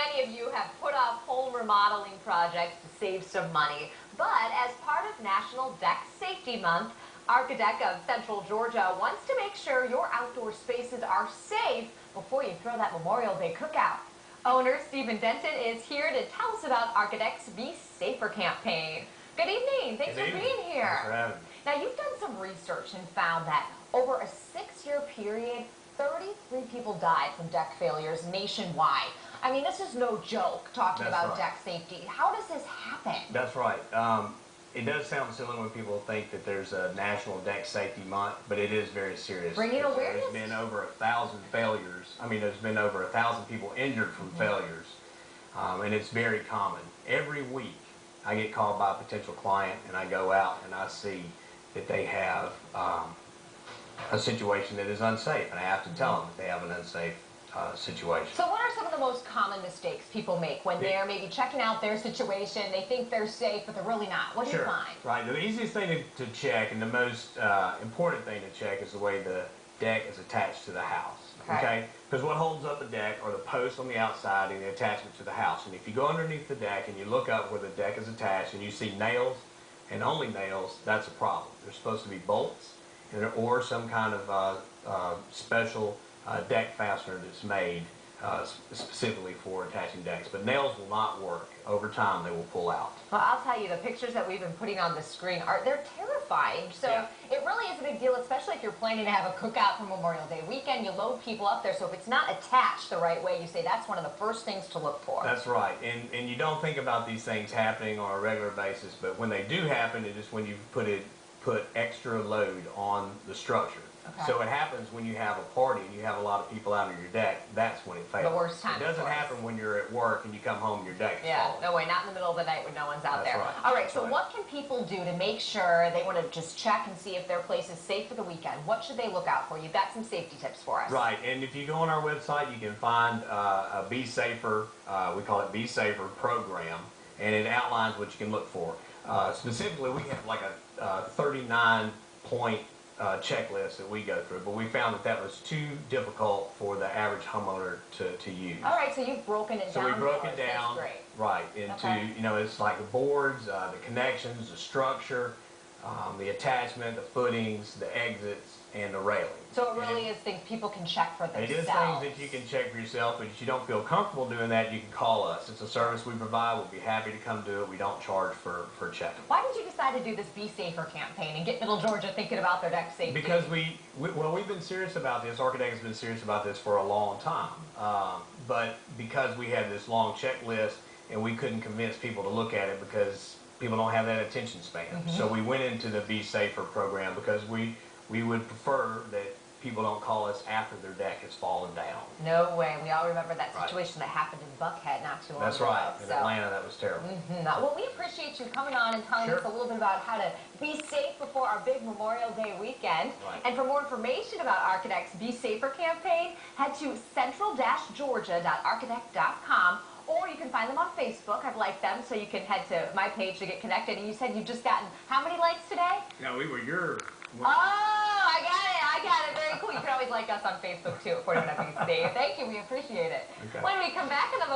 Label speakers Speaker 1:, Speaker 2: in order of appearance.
Speaker 1: many of you have put off home remodeling projects to save some money. But as part of National Deck Safety Month, Archadeck of Central Georgia wants to make sure your outdoor spaces are safe before you throw that Memorial Day cookout. Owner Stephen Denton is here to tell us about Archadeck's Be Safer campaign. Good evening. Thanks for being here.
Speaker 2: Thanks for having me.
Speaker 1: Now, you've done some research and found that over a 6-year period, 33 people died from deck failures nationwide. I mean, this is no joke, talking about deck safety. How does this happen?
Speaker 2: That's right. It does sound silly when people think that there's a National Deck Safety Month, but it is very serious.
Speaker 1: Bringing awareness?
Speaker 2: There's been over 1,000 failures. I mean, there's been over 1,000 people injured from failures, and it's very common. Every week, I get called by a potential client, and I go out and I see that they have a situation that is unsafe, and I have to tell them that they have an unsafe situation.
Speaker 1: So what are some of the most common mistakes people make when they're maybe checking out their situation? They think they're safe, but they're really not. What do you find?
Speaker 2: Right. The easiest thing to check and the most important thing to check is the way the deck is attached to the house. Okay? Because what holds up the deck are the posts on the outside and the attachment to the house. And if you go underneath the deck and you look up where the deck is attached and you see nails and only nails, that's a problem. There's supposed to be bolts or some kind of special deck fastener that's made specifically for attaching decks. But nails will not work. Over time, they will pull out.
Speaker 1: Well, I'll tell you, the pictures that we've been putting on the screen, they're terrifying. So it really is a big deal, especially if you're planning to have a cookout for Memorial Day weekend. You load people up there, so if it's not attached the right way, you say that's one of the first things to look for.
Speaker 2: That's right. And you don't think about these things happening on a regular basis, but when they do happen, it is when you put extra load on the structure. So it happens when you have a party and you have a lot of people out on your deck. That's when it fails.
Speaker 1: The worst time.
Speaker 2: It doesn't happen when you're at work and you come home and your deck is falling.
Speaker 1: No way. Not in the middle of the night when no one's out there.
Speaker 2: Right.
Speaker 1: All right. So what can people do to make sure they want to just check and see if their place is safe for the weekend? What should they look out for? You've got some safety tips for us.
Speaker 2: Right. And if you go on our website, you can find a Be Safer, we call it Be Safer program, and it outlines what you can look for. Specifically, we have like a 39-point checklist that we go through, but we found that was too difficult for the average homeowner to use.
Speaker 1: All right, so you've broken it down.
Speaker 2: So we broke it down,
Speaker 1: That's great.
Speaker 2: right, into, you know, it's like the boards, the connections, the structure, the attachment, the footings, the exits, and the railing.
Speaker 1: So it really is things people can check for themselves.
Speaker 2: It is things that you can check for yourself, but if you don't feel comfortable doing that, you can call us. It's a service we provide. We'll be happy to come do it. We don't charge for checking.
Speaker 1: Why did you decide to do this Be Safer campaign and get Middle Georgia thinking about their deck safety?
Speaker 2: Because we've been serious about this. Archadeck has been serious about this for a long time. But because we had this long checklist and we couldn't convince people to look at it because people don't have that attention span. So we went into the Be Safer program because we would prefer that people don't call us after their deck has fallen down.
Speaker 1: No way. We all remember that situation that happened in Buckhead not too long ago.
Speaker 2: That's right. In Atlanta, that was terrible.
Speaker 1: Well, we appreciate you coming on and telling us a little bit about how to be safe before our big Memorial Day weekend. And for more information about Archadeck's Be Safer campaign, head to central-georgia.archadeck.com, or you can find them on Facebook. I've liked them, so you can head to my page to get connected. And you said you've just gotten how many likes today?
Speaker 2: Yeah, we were your...
Speaker 1: Oh, I got it. Very cool. You can always like us on Facebook, too, if we're going to be safe. Thank you. We appreciate it. When we come back in the